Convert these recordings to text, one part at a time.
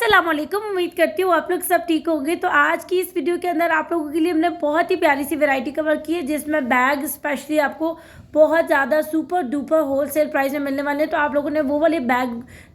अस्सलाम वालेकुम। उम्मीद करती हूँ आप लोग सब ठीक होंगे। तो आज की इस वीडियो के अंदर आप लोगों के लिए हमने बहुत ही प्यारी सी वैरायटी कवर की है, जिसमें बैग स्पेशली आपको बहुत ज़्यादा सुपर डुपर होलसेल प्राइस में मिलने वाले हैं। तो आप लोगों ने वो वाले बैग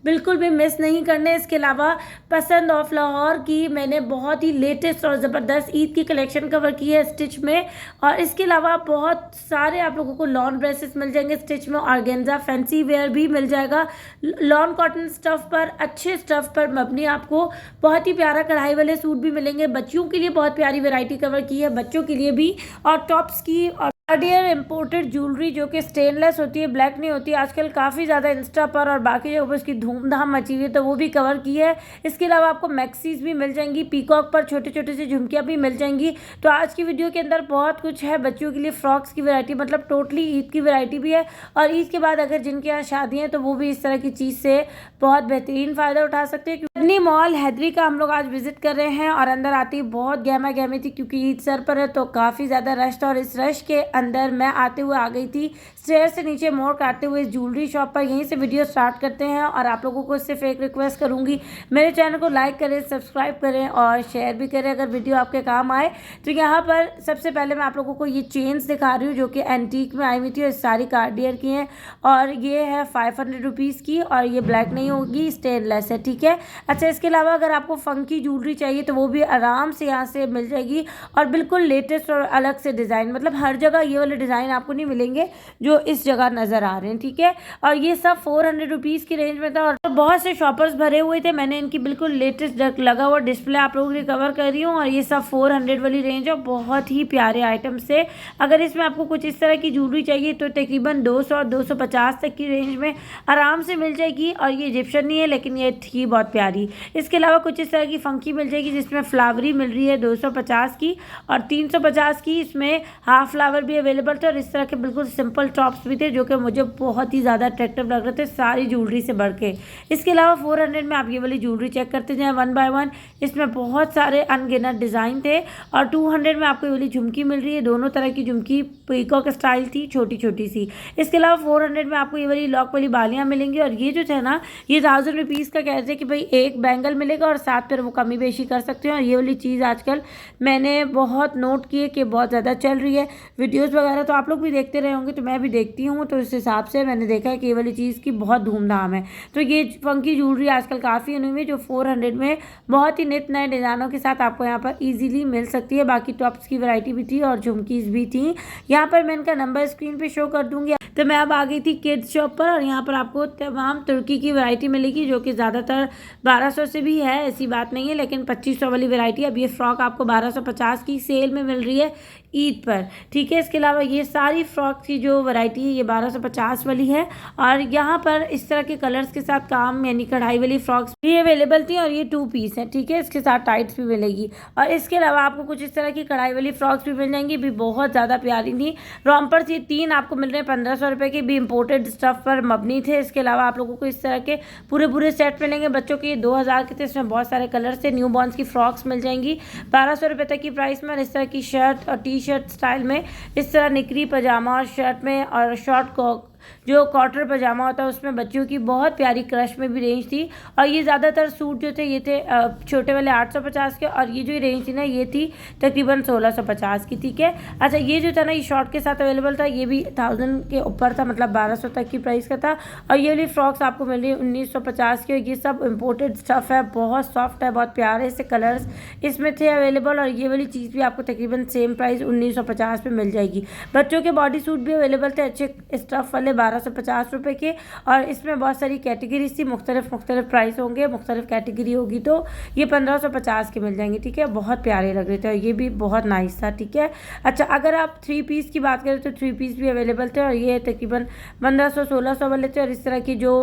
बिल्कुल भी मिस नहीं करने। इसके अलावा पसंद ऑफ लाहौर की मैंने बहुत ही लेटेस्ट और ज़बरदस्त ईद की कलेक्शन कवर की है स्टिच में। और इसके अलावा बहुत सारे आप लोगों को लॉन ड्रेसेस मिल जाएंगे स्टिच में, ऑर्गेन्जा फैंसी वेयर भी मिल जाएगा। लॉन कॉटन स्टफ़ पर, अच्छे स्टफ़ पर मबनी आपको बहुत ही प्यारा कढ़ाई वाले सूट भी मिलेंगे। बच्चियों के लिए बहुत प्यारी वैरायटी कवर की है, बच्चों के लिए भी। और टॉप्स की और गार्डियर इम्पोर्टेड ज्वेलरी जो कि स्टेनलेस होती है, ब्लैक नहीं होती, आजकल काफ़ी ज़्यादा इंस्टा पर और बाकी जगहों पर इसकी धूमधाम मची हुई है, तो वो भी कवर की है। इसके अलावा आपको मैक्सीज भी मिल जाएंगी, पीकॉक पर छोटे छोटे से झुमकियाँ भी मिल जाएंगी। तो आज की वीडियो के अंदर बहुत कुछ है बच्चों के लिए, फ्रॉक्स की वैरायटी, मतलब टोटली ईद की वैरायटी भी है। और ईद के बाद अगर जिनके यहाँ शादी है तो वो भी इस तरह की चीज़ से बहुत बेहतरीन फ़ायदा उठा सकते हैं। मदनी मॉल हैदरी का हम लोग आज विजिट कर रहे हैं और अंदर आती बहुत गहमा गहमी थी क्योंकि ईद सर पर है, तो काफ़ी ज़्यादा रश था। और इस रश के अंदर मैं आते हुए आ गई थी स्टेयर से नीचे मोड़ काटते हुए इस ज्वेलरी शॉप पर। यहीं से वीडियो स्टार्ट करते हैं और आप लोगों को सिर्फ एक रिक्वेस्ट करूंगी, मेरे चैनल को लाइक करें, सब्सक्राइब करें और शेयर भी करें अगर वीडियो आपके काम आए। तो यहाँ पर सबसे पहले मैं आप लोगों को ये चेन्स दिखा रही हूँ जो कि एंटीक में आई हुई थी और सारी कार्डियर की हैं। और ये है 500 रुपीज़ की और ये ब्लैक नहीं होगी, स्टेनलेस है, ठीक है। अच्छा, इसके अलावा अगर आपको फंकी ज्वेलरी चाहिए तो वो भी आराम से यहाँ से मिल जाएगी और बिल्कुल लेटेस्ट और अलग से डिज़ाइन, मतलब हर जगह ये वाले डिज़ाइन आपको नहीं मिलेंगे जो इस जगह नज़र आ रहे हैं, ठीक है। और ये सब 400 रुपीज़ की रेंज में था और बहुत से शॉपर्स भरे हुए थे। मैंने इनकी बिल्कुल लेटेस्ट लगा हुआ डिस्प्ले आप लोगों के लिए कवर कर रही हूँ और ये सब 400 वाली रेंज है, बहुत ही प्यारे आइटम से। अगर इसमें आपको कुछ इस तरह की ज्वेलरी चाहिए तो तकरीबन 200-250 तक की रेंज में आराम से मिल जाएगी। और ये इजिप्शियन नहीं है लेकिन ये थी बहुत प्यारी। इसके अलावा कुछ इस तरह की फंकी मिल जाएगी जिसमें फ्लावरी मिल रही है 250 की और 350 की। इसमें हाफ फ्लावर भी अवेलेबल थे और इस तरह के बिल्कुल सिंपल टॉप्स भी थे जो कि मुझे बहुत ही ज़्यादा अट्रैक्टिव लग रहे थे सारी ज्वेलरी से बढ़ के। इसके अलावा 400 में आप ये वाली ज्वेलरी चेक करते जाएं वन बाय वन। इसमें बहुत सारे अनगिनत डिज़ाइन थे। और 200 में आपको ये वाली झुमकी मिल रही है, दोनों तरह की झुमकी, पीकॉक स्टाइल थी, छोटी छोटी सी। इसके अलावा 400 में आपको ये वाली लॉक वाली बालियाँ मिलेंगी। और ये जो थे ना, ये 1000 रुपीज़ का कहते हैं कि भाई एक बैंगल मिलेगा और साथ पर वो कमी बेशी कर सकते हैं। और ये वाली चीज़ आजकल मैंने बहुत नोट की है कि बहुत ज़्यादा चल रही है। वीडियोस वगैरह तो आप लोग भी देखते रहे होंगे, तो मैं भी देखती हूँ, तो इस हिसाब से मैंने देखा है कि ये वाली चीज़ की बहुत धूमधाम है। तो ये फंकी ज्वेलरी आजकल काफ़ी बनी हुई है जो 400 में बहुत ही नित नए डिज़ाइनों के साथ आपको यहाँ पर ईजिली मिल सकती है। बाकी टॉप्स की वैरायटी भी थी और झुमकीज़ भी थी। यहाँ पर मैं इनका नंबर स्क्रीन पर शो कर दूँगी। तो मैं अब आ गई थी किड्स शॉप पर और यहाँ पर आपको तमाम तुर्की की वैरायटी मिलेगी जो कि ज़्यादातर 1200 से भी है, ऐसी बात नहीं है, लेकिन 2500 वाली वैरायटी। अब ये फ्रॉक आपको 1250 की सेल में मिल रही है ईद पर, ठीक है। इसके अलावा ये सारी फ्रॉक की जो वैरायटी है ये 1250 वाली है। और यहाँ पर इस तरह के कलर्स के साथ काम, यानी कढ़ाई वाली फ्रॉक्स भी अवेलेबल थी और ये 2 पीस है, ठीक है। इसके साथ टाइट्स भी मिलेगी। और इसके अलावा आपको कुछ इस तरह की कढ़ाई वाली फ्रॉक्स भी मिल जाएंगी, भी बहुत ज़्यादा प्यारी थी। रॉम्पर्स ये 3 आपको मिल रहे हैं 1500 रुपये के, भी इम्पोर्टेड स्टफ़ पर मबनी थे। इसके अलावा आप लोगों को इस तरह के पूरे सेट मिलेंगे बच्चों के, 2000 के थे। इसमें बहुत सारे कलर्स थे। न्यू बॉर्न्स की फ्रॉक्स मिल जाएंगी 1200 रुपये तक की प्राइस में। और इस तरह की शर्ट और टी शर्ट स्टाइल में, इस तरह निकरी पजामा और शर्ट में और शॉर्ट जो कॉटर पजामा होता है उसमें बच्चियों की बहुत प्यारी क्रश में भी रेंज थी। और ये ज़्यादातर सूट जो थे ये थे छोटे वाले 850 के, और ये जो रेंज थी ना ये थी तकरीबन 1650 की, ठीक है। अच्छा, ये जो था ना ये शॉर्ट के साथ अवेलेबल था, ये भी 1000 के ऊपर था, मतलब 1200 तक की प्राइस का था। और ये वाली फ्रॉक्स आपको मिल रही है 1950 की। ये सब इम्पोर्टेड स्टफ़ है, बहुत सॉफ्ट है, बहुत प्यारे से कलर्स इसमें थे अवेलेबल। और ये वाली चीज़ भी आपको तकरीबन सेम प्राइस 1950 में मिल जाएगी। बच्चों के बॉडी सूट भी अवेलेबल थे अच्छे स्टफ़ वाले 1250 रुपये के। और इसमें बहुत सारी कैटेगरीज थी, मुख्तलिफ प्राइस होंगे, मुख्तलिफ कैटेगरी होगी, तो ये 1550 के मिल जाएंगे, ठीक है। बहुत प्यारे लग रहे थे और ये भी बहुत नाइस था, ठीक है। अच्छा, अगर आप 3 पीस की बात करें तो 3 पीस भी अवेलेबल थे और ये तकरीबन 1500-1600 वाले थे। और इस तरह की जो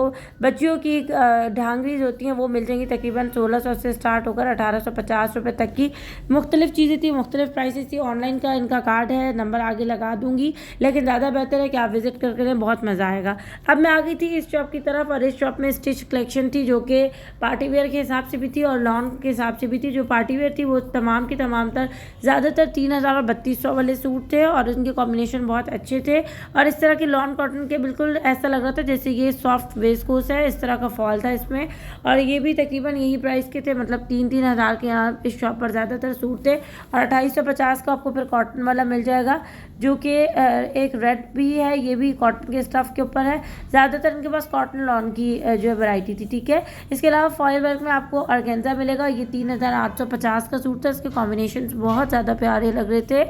बच्चियों की ढांगरीज होती हैं वो मिल जाएंगी तकरीबन 1600 से स्टार्ट होकर 1850 रुपये तक की। मुख्तलिफ चीज़ें थी, मुख्तलिफ प्राइसेस थी। ऑनलाइन का इनका कार्ड है, नंबर आगे लगा दूंगी, लेकिन ज़्यादा बेहतर है कि आप विजिट करके बहुत बहुत मज़ा आएगा। अब मैं आ गई थी इस शॉप की तरफ और इस शॉप में स्टिच कलेक्शन थी जो कि पार्टी वेयर के हिसाब से भी थी और लॉन के हिसाब से भी थी। जो पार्टी वेयर थी वो तमाम की तमाम तर ज़्यादातर 3000 और 3200 वाले सूट थे और इनके कॉम्बिनेशन बहुत अच्छे थे। और इस तरह के लॉन कॉटन के बिल्कुल ऐसा लग रहा था जैसे ये सॉफ्ट वेस्कोस है, इस तरह का फॉल था इसमें। और ये भी तकरीबन यही प्राइस के थे, मतलब 3-3 हज़ार के यहाँ इस शॉप पर ज़्यादातर सूट थे। और 2850 का आपको फिर कॉटन वाला मिल जाएगा जो कि एक रेड भी है, ये भी कॉटन के स्टफ़ के ऊपर है। ज़्यादातर इनके पास कॉटन लॉन की जो वैरायटी थी, ठीक है। इसके अलावा फॉयल वर्क में आपको ऑर्गेन्जा मिलेगा। ये 3850 का सूट था, इसके कॉम्बिनेशन बहुत ज़्यादा प्यारे लग रहे थे।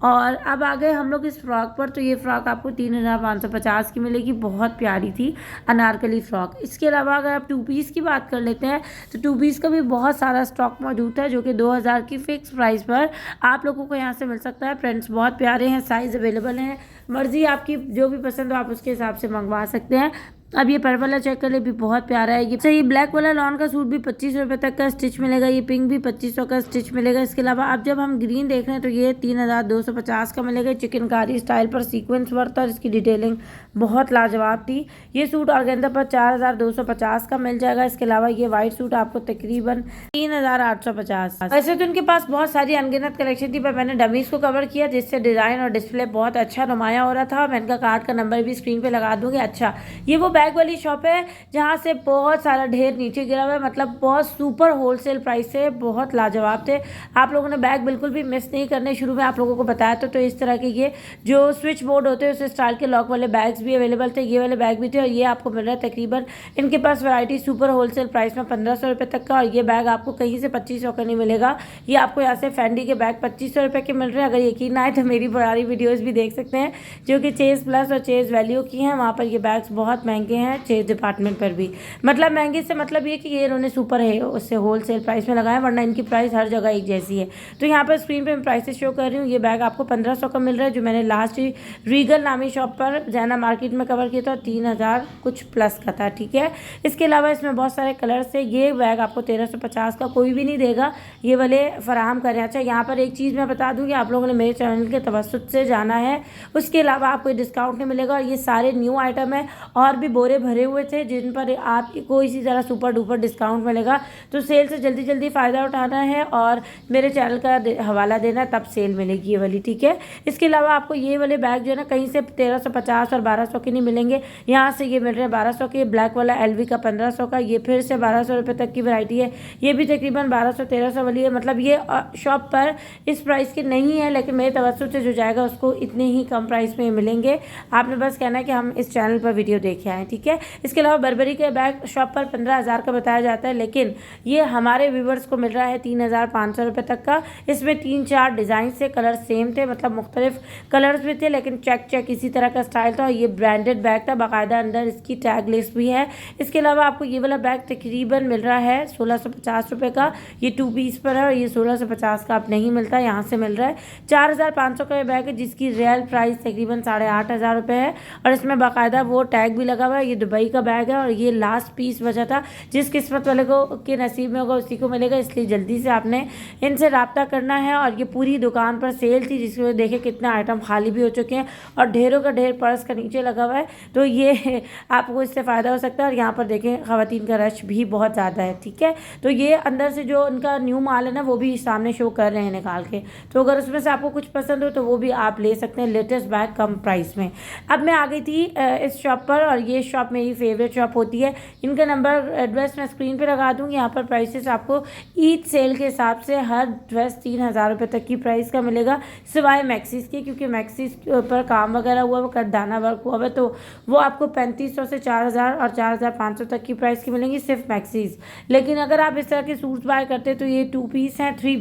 और अब आ गए हम लोग इस फ्रॉक पर, तो ये फ्रॉक आपको 3550 की मिलेगी, बहुत प्यारी थी अनारकली फ्रॉक। इसके अलावा अगर आप 2 पीस की बात कर लेते हैं तो 2 पीस का भी बहुत सारा स्टॉक मौजूद है जो कि 2000 की फ़िक्स प्राइस पर आप लोगों को यहाँ से मिल सकता है। प्रिंट्स बहुत प्यारे हैं, साइज़ अवेलेबल हैं, मर्ज़ी आपकी जो भी पसंद हो आप उसके हिसाब से मंगवा सकते हैं। अब ये पर्पल वाला चेक कर ले, भी बहुत प्यारा है। ये ब्लैक वाला लॉन का सूट भी 2500 रुपये तक का स्टिच मिलेगा। ये पिंक भी 2500 का स्टिच मिलेगा। इसके अलावा अब जब हम ग्रीन देख रहे हैं तो ये 3250 का मिलेगा। चिकनकारी स्टाइल पर सीक्वेंस वर्क और इसकी डिटेलिंग बहुत लाजवाब थी। ये सूट ऑर्गेन्जा पर 4250 का मिल जाएगा। इसके अलावा ये वाइट सूट आपको तकरीबन 3850। वैसे तो इनके पास बहुत सारी अनगिनत कलेक्शन थी पर मैंने डमीज को कवर किया जिससे डिज़ाइन और डिस्प्ले बहुत अच्छा नुमाया हो रहा था। मैं इनका कार्ड का नंबर भी स्क्रीन पे लगा दूंगी। अच्छा, ये वो बैग वाली शॉप है जहाँ से बहुत सारा ढेर नीचे गिरा हुआ है, मतलब बहुत सुपर होलसेल प्राइस से बहुत लाजवाब थे। आप लोगों ने बैग बिल्कुल भी मिस नहीं करने, शुरू में आप लोगों को बताया था। तो इस तरह के ये जो स्विच बोर्ड होते हैं उस स्टाइल के लॉक वाले बैग्स भी अवेलेबल थे, ये वाले बैग भी थे और ये आपको मिल रहा है तकरीबन इनके पास वैरायटी सुपर होलसेल प्राइस में 1500 रुपये तक का। और ये बैग आपको कहीं से 2500 का नहीं मिलेगा। ये आपको यहाँ से फैंडी के बैग 2500 रुपये के मिल रहे हैं। अगर यकीन ना आए तो मेरी पुरानी वीडियोज़ भी देख सकते हैं जो कि चेज़ प्लस और चेज़ वैल्यू की हैं, वहाँ पर ये बैग्स बहुत महंगे हैं। चेज़ डिपार्टमेंट पर भी, मतलब महंगे से मतलब ये कि ये इन्होंने सुपर है उससे होलसेल प्राइस में लगाया, वरना इनकी प्राइस हर जगह एक जैसी है। तो यहाँ पर स्क्रीन पे मैं प्राइसेस शो कर रही हूँ। ये बैग आपको 1500 का मिल रहा है जो मैंने लास्ट रीगल नामी शॉप पर जैना मार्केट में कवर किया था, 3000 कुछ प्लस का था, ठीक है। इसके अलावा इसमें बहुत सारे कलर्स है। ये बैग आपको 1350 का कोई भी नहीं देगा, ये वाले फराहम करें। अच्छा, यहाँ पर एक चीज़ मैं बता दूँ कि आप लोगों ने मेरे चैनल के तवस्सुत से जाना है, उसके अलावा आपको डिस्काउंट नहीं मिलेगा। और ये सारे न्यू आइटम है और भी बोरे भरे हुए थे जिन पर आपको इसी तरह सुपर डुपर डिस्काउंट मिलेगा। तो सेल से जल्दी जल्दी फ़ायदा उठाना है और मेरे चैनल का हवाला देना, तब सेल मिलेगी ये वाली, ठीक है। इसके अलावा आपको ये वाले बैग जो है ना कहीं से 1350 और 1200 के नहीं मिलेंगे, यहाँ से ये मिल रहे हैं 1200 के। ब्लैक वाला LV का 1500 का, ये फिर से 1200 रुपये तक की वैरायटी है। ये भी तकरीबन 1200-1300 वाली है। मतलब ये शॉप पर इस प्राइस के नहीं है, लेकिन मेरे तवज्जुह से जो जाएगा उसको इतने ही कम प्राइस में मिलेंगे। आपने बस कहना है कि हम इस चैनल पर वीडियो देखे आए, ठीक है। इसके अलावा बर्बरी के बैग शॉप पर 15000 का बताया जाता है, लेकिन ये हमारे व्यूवर्स को मिल रहा है 3500 रुपये तक का। इसमें 3-4 डिज़ाइन से कलर सेम थे, मतलब मुख्तलिफ कलर्स भी थे, लेकिन चेक इसी तरह का स्टाइल था। ये ब्रांडेड बैग था, बाकायदा अंदर इसकी टैग लिस्ट भी है। इसके अलावा आपको ये वाला बैग तकरीबन मिल रहा है 1650 रुपये का। ये 2 पीस पर है और ये 1650 का आप नहीं मिलता, यहाँ से मिल रहा है 4500 का ये बैग है जिसकी रियल प्राइस तकरीबन 8500 रुपये है। और इसमें बाकायदा वो टैग भी लगा हुआ है। ये दुबई का बैग है और ये लास्ट पीस बचा था। जिस किस्मत वाले को के नसीब में होगा उसी को मिलेगा, इसलिए जल्दी से आपने इनसे रब्ता करना है। और ये पूरी दुकान पर सेल थी जिसकी वजह देखे कितने आइटम खाली भी हो चुके हैं और ढेरों का ढेर पर्स का नीचे लगा हुआ है। तो ये आपको इससे फ़ायदा हो सकता है। और यहाँ पर देखें ख़वातीन का रश भी बहुत ज़्यादा है, ठीक है। तो ये अंदर से जो उनका न्यू माल है ना वो भी सामने शो कर रहे हैं निकाल के, तो अगर उसमें से आपको कुछ पसंद हो तो वो भी आप ले सकते हैं लेटेस्ट बैग कम प्राइस में। अब मैं आ गई थी इस शॉप पर और ये शॉप मेरी फेवरेट शॉप होती है। इनका नंबर एड्रेस मैं स्क्रीन पे लगा दूँगी। यहाँ पर प्राइसेस आपको ईद सेल के हिसाब से हर ड्रेस 3000 रुपये तक की प्राइस का मिलेगा, सिवाय मैक्सीज के, क्योंकि मैक्सीज पर काम वगैरह हुआ हुआ दाना वर्क हुआ हुआ, तो वो आपको 3500 से 4000 और 4500 तक की प्राइस की मिलेंगी सिर्फ मैक्सीज। लेकिन अगर आप इस तरह के सूट्स बाय करते हैं तो ये 2 पीस हैं, 3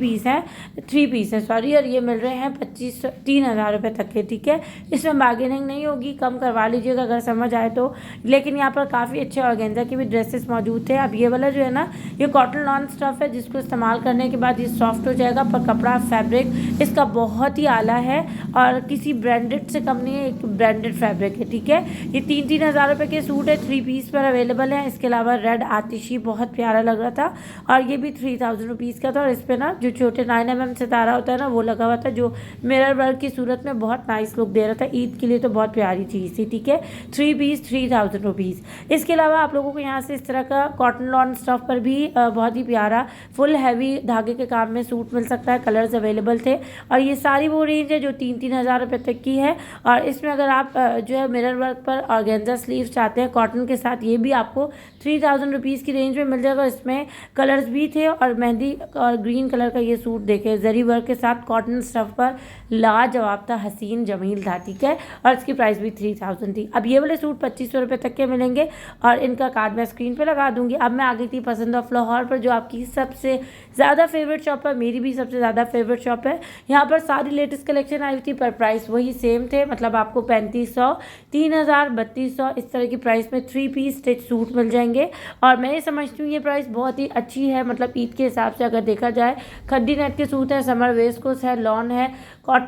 पीस हैं सॉरी, और ये मिल रहे हैं 3000 रुपये तक के, ठीक है। इसमें बार्गेनिंग नहीं होगी, कम करवा लीजिएगा अगर समझ आए तो। लेकिन यहाँ पर काफ़ी अच्छे ऑर्गेन्जा के भी ड्रेसेस मौजूद थे। अब ये वाला जो है ना, ये कॉटन लॉन स्टफ है जिसको इस्तेमाल करने के बाद ये सॉफ्ट हो जाएगा, पर कपड़ा फैब्रिक इसका बहुत ही आला है और किसी ब्रांडेड से कम नहीं है, एक ब्रांडेड फैब्रिक है। ठीक है, ये 3-3 हज़ार रुपये के सूट है, 3 पीस पर अवेलेबल है। इसके अलावा रेड आतिशी बहुत प्यारा लग रहा था और ये भी 3000 रुपीज़ का था, और इस पर ना जो छोटे 9mm सितारा होता है ना, वो लगा हुआ था, जो मिरर वर्क की सूरत में बहुत नाइस लुक दे रहा था। ईद के लिए तो बहुत प्यारी चीज़ थी। ठीक है, 3 पीस 3000 रुपीज़। इसके अलावा आप लोगों को यहाँ से इस तरह का कॉटन लॉन स्टफ पर भी बहुत ही प्यारा फुल हैवी धागे के काम में सूट मिल सकता है। कलर्स अवेलेबल थे और ये सारी वो रेंज है जो 3-3 हज़ार रुपये तक की है। और इसमें अगर आप जो है मिरर वर्क पर ऑर्गेन्जा स्लीव चाहते हैं कॉटन के साथ, ये भी आपको 3000 रुपीज़ की रेंज में मिल जाएगा। इसमें कलर्स भी थे और मेहंदी और ग्रीन कलर का ये सूट देखे जरी वर्क के साथ कॉटन स्टफ पर लाजवाब था, हसीन जमील था। ठीक है, और इसकी प्राइस भी 3000 थी। अब ये वाले सूट 2500 रुपये तक के मिलेंगे और इनका कार्ड मैं स्क्रीन पे लगा दूंगी। अब मैं आ गई थी पसंद ऑफ लाहौर पर, जो आपकी सबसे ज़्यादा फेवरेट शॉप है, मेरी भी सबसे ज़्यादा फेवरेट शॉप है। यहाँ पर सारी लेटेस्ट कलेक्शन आई थी, पर प्राइस वही सेम थे, मतलब आपको 3500, 3000, 3200 इस तरह की प्राइस में 3 पीस स्टिच सूट मिल जाएंगे। और मैं ये समझती हूँ ये प्राइस बहुत ही अच्छी है, मतलब ईद के हिसाब से अगर देखा जाए। खड्डी नेट के सूट है, समर वेस्कोस है, लॉन है,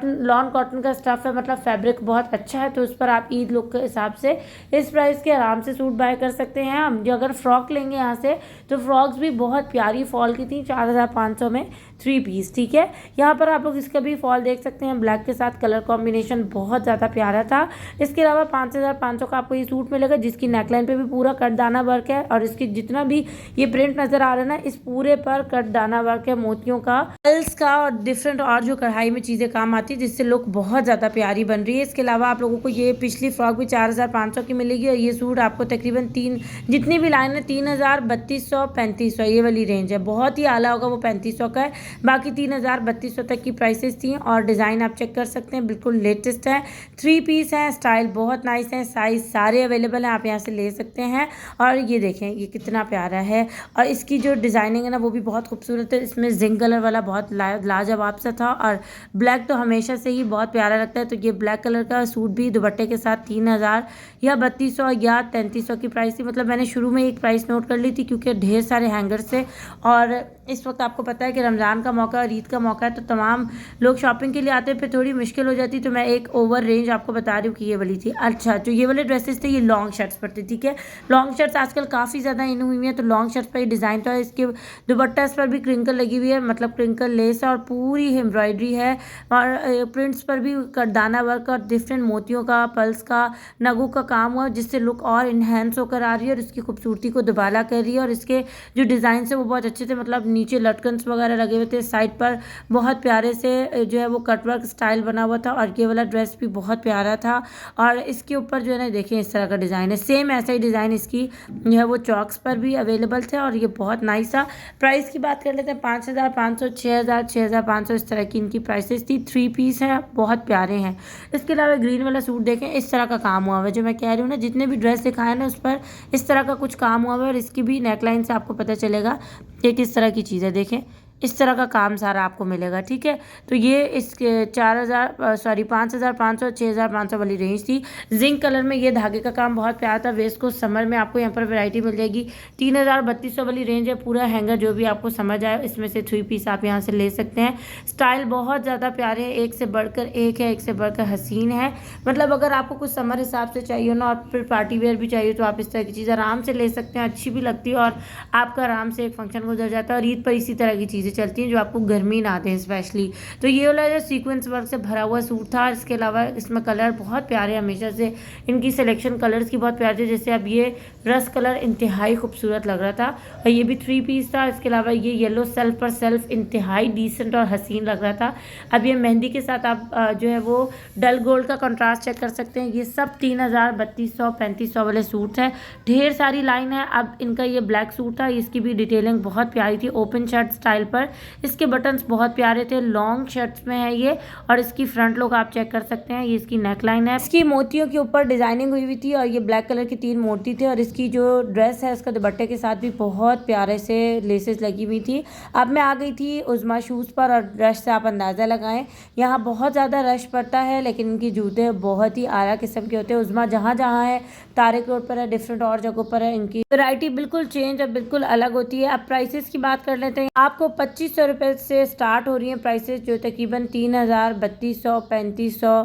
लॉन कॉटन का स्टफ है, मतलब फैब्रिक बहुत अच्छा है, तो उस पर आप ईद लुक के हिसाब से इस प्राइस के आराम से सूट बाय कर सकते हैं। हम जो अगर फ्रॉक लेंगे यहाँ से, तो फ्रॉक्स भी बहुत प्यारी फॉल की थी, 4500 में 3 पीस। ठीक है, यहाँ पर आप लोग इसका भी फॉल देख सकते हैं, ब्लैक के साथ कलर कॉम्बिनेशन बहुत ज़्यादा प्यारा था। इसके अलावा 5500 का आपको ये सूट मिलेगा, जिसकी नेकलाइन पे भी पूरा कट दाना वर्क है और इसकी जितना भी ये प्रिंट नज़र आ रहा है ना, इस पूरे पर कट दाना वर्क है, मोतियों का, पल्स का और डिफरेंट और जो कढ़ाई में चीज़ें काम आती है, जिससे लुक बहुत ज़्यादा प्यारी बन रही है। इसके अलावा आप लोगों को ये पिछली फ्रॉक भी 4500 की मिलेगी और ये सूट आपको तकरीबन 3 जितनी भी लाइन है 3000, 3200, 3500 ये वाली रेंज है। बहुत ही आला होगा वो 3500 का है, बाकी 3000, 3200 तक की प्राइसेस थी। और डिज़ाइन आप चेक कर सकते हैं, बिल्कुल लेटेस्ट है, 3 पीस है, स्टाइल बहुत नाइस है, साइज़ सारे अवेलेबल हैं, आप यहाँ से ले सकते हैं। और ये देखें ये कितना प्यारा है और इसकी जो डिज़ाइनिंग है ना, वो भी बहुत खूबसूरत है। इसमें जिंक कलर वाला बहुत लाजवाब सा था और ब्लैक तो हमेशा से ही बहुत प्यारा लगता है, तो ये ब्लैक कलर का सूट भी दुपट्टे के साथ 3000 या 3200 या 3300 की प्राइस थी। मतलब मैंने शुरू में एक प्राइस नोट कर ली थी क्योंकि ढेर सारे हैंगर्स थे और इस वक्त आपको पता है कि रमज़ान का मौका और ईद का मौका है, तो तमाम लोग शॉपिंग के लिए आते हैं, फिर थोड़ी मुश्किल हो जाती। तो मैं एक ओवर रेंज आपको बता रही हूँ कि ये वाली थी। अच्छा, जो ये वाले ड्रेसेस थे ये लॉन्ग शर्ट्स पर थे। ठीक है, लॉन्ग शर्ट्स आजकल काफ़ी ज़्यादा इन हुई हैं, तो लॉन्ग शर्ट्स पर ये डिज़ाइन था। इसके दुपट्टा पर भी क्रिंकल लगी हुई है, मतलब क्रिंकल लेस है और पूरी एम्ब्रॉयडरी है और प्रिंट्स पर भी दाना वर्क और डिफरेंट मोतियों का, पल्स का, नगों का काम हुआ, जिससे लुक और इन्हेंस होकर आ रही है और इसकी खूबसूरती को दुबाला कर रही है। और इसके जो डिज़ाइन है वो बहुत अच्छे थे, मतलब नीचे लटकन्स वगैरह लगे हुए थे, साइड पर बहुत प्यारे से जो है वो कटवर्क स्टाइल बना हुआ था और ये वाला ड्रेस भी बहुत प्यारा था। और इसके ऊपर जो है ना देखें इस तरह का डिज़ाइन है, सेम ऐसा ही डिज़ाइन इसकी जो है वो चॉक्स पर भी अवेलेबल थे और ये बहुत नाइस था। प्राइस की बात कर लेते हैं, 5500, 6000, 6500 इस तरह की इनकी प्राइसेस थी। 3 पीस हैं, बहुत प्यारे हैं। इसके अलावा ग्रीन वाला सूट देखें, इस तरह का काम हुआ हुआ है, जो मैं कह रही हूँ ना, जितने भी ड्रेस दिखाए ना उस पर इस तरह का कुछ काम हुआ हुआ है और इसकी भी नेकलाइन से आपको पता चलेगा कि किस तरह की चीज़ है। देखें इस तरह का काम सारा आपको मिलेगा। ठीक है, तो ये इसके 5500, 6500 वाली रेंज थी। जिंक कलर में ये धागे का काम बहुत प्यारा था। वेस्ट को समर में आपको यहाँ पर वैरायटी मिल जाएगी। 3000, 3200 वाली रेंज है। पूरा हैंगर जो भी आपको समझ आए, इसमें से 3 पीस आप यहाँ से ले सकते हैं। स्टाइल बहुत ज़्यादा प्यारे हैं, एक से बढ़कर एक है, एक से बढ़कर हसीन है। मतलब अगर आपको कुछ समर हिसाब से चाहिए ना और फिर पार्टी वेयर भी चाहिए, तो आप इस तरह की चीज़ आराम से ले सकते हैं, अच्छी भी लगती है और आपका आराम से एक फंक्शन गुजर जाता है। और ईद पर इसी तरह की चीज़ें चलती हैं जो आपको गर्मी ना दें स्पेशली। तो ये वाला जो सीक्वेंस वर्क से भरा हुआ सूट था। इसके अलावा इसमें कलर बहुत प्यारे, हमेशा से इनकी सिलेक्शन कलर्स की बहुत प्यारी थी। जैसे अब ये रस्ट कलर इंतहाई खूबसूरत लग रहा था और ये भी 3 पीस था। इसके अलावा ये येलो सेल्फ पर सेल्फ इंतहाई डिसेंट और हसीन लग रहा था। अब ये मेहंदी के साथ आप जो है वो डल गोल्ड का कंट्रास्ट चेक कर सकते हैं। ये सब 3000, 3200, 3500 वाले सूट हैं। ढेर सारी लाइन है। अब इनका ये ब्लैक सूट था, इसकी भी डिटेलिंग बहुत प्यारी थी, ओपन शर्ट स्टाइल पर ऊपर। इसके बटन्स बहुत प्यारे थे, लॉन्ग शर्ट्स में है ये। और इसकी फ्रंट लुक आप चेक कर सकते हैं, ये इसकी नेक लाइन है। इसकी मोतियों के ऊपर डिजाइनिंग हुई हुई थी और ये ब्लैक कलर की 3 मोती थे। और इसकी जो ड्रेस है उसका दुपट्टे के साथ भी बहुत प्यारे से लेसेस लगी हुई थी। अब मैं आ गई थी उज़्मा शूज़ पर और रश से आप अंदाज़ा लगाएं, यहाँ बहुत ज़्यादा रश पड़ता है, लेकिन इनकी जूते बहुत ही आला किस्म के होते हैं। उज़्मा जहाँ जहाँ है, तारिक रोड पर है, डिफरेंट और जगहों पर है, इनकी वैरायटी बिल्कुल चेंज और बिल्कुल अलग होती है। अब प्राइसेस की बात कर लेते हैं। आपको 2500 रुपये से स्टार्ट हो रही हैं प्राइसेस, जो तकरीबन 3000, 3200, 3500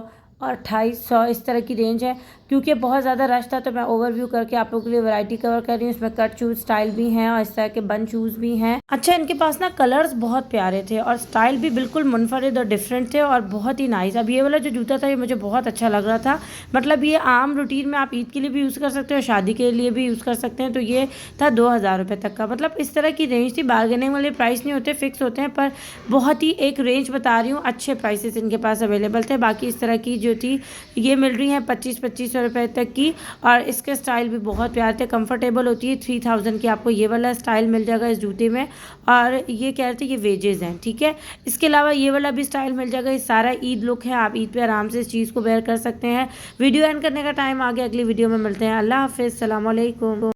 और 2800 इस तरह की रेंज है। क्योंकि बहुत ज़्यादा रश था तो मैं ओवरव्यू करके आप लोगों के लिए वैरायटी कवर कर रही हूँ। इसमें कट शूज़ स्टाइल भी हैं और इस तरह के बंद शूज़ भी हैं। अच्छा, इनके पास ना कलर्स बहुत प्यारे थे और स्टाइल भी बिल्कुल मुनफरिद और डिफरेंट थे और बहुत ही नाइस। अब ये वाला जो जूता था ये मुझे बहुत अच्छा लग रहा था। मतलब ये आम रूटीन में आप ईद के लिए भी यूज़ कर सकते हो, शादी के लिए भी यूज़ कर सकते हैं। तो ये था 2000 रुपये तक का। मतलब इस तरह की रेंज थी। बार्गेनिंग वाले प्राइस नहीं होते, फिक्स होते हैं, पर बहुत ही एक रेंज बता रही हूँ, अच्छे प्राइसेस इनके पास अवेलेबल थे। बाकी इस तरह की जो थी ये मिल रही है 2500 रुपये तक की। और इसके स्टाइल भी बहुत प्यारे थे, कंफर्टेबल होती है। 3000 की आपको ये वाला स्टाइल मिल जाएगा इस जूते में। और ये कह रहे थे ये वेजेस हैं, ठीक है। इसके अलावा ये वाला भी स्टाइल मिल जाएगा। ये सारा ईद लुक है, आप ईद पे आराम से इस चीज़ को वेयर कर सकते हैं। वीडियो एंड करने का टाइम आ गया, अगली वीडियो में मिलते हैं। अल्लाह हाफिज़, अस्सलाम वालेकुम।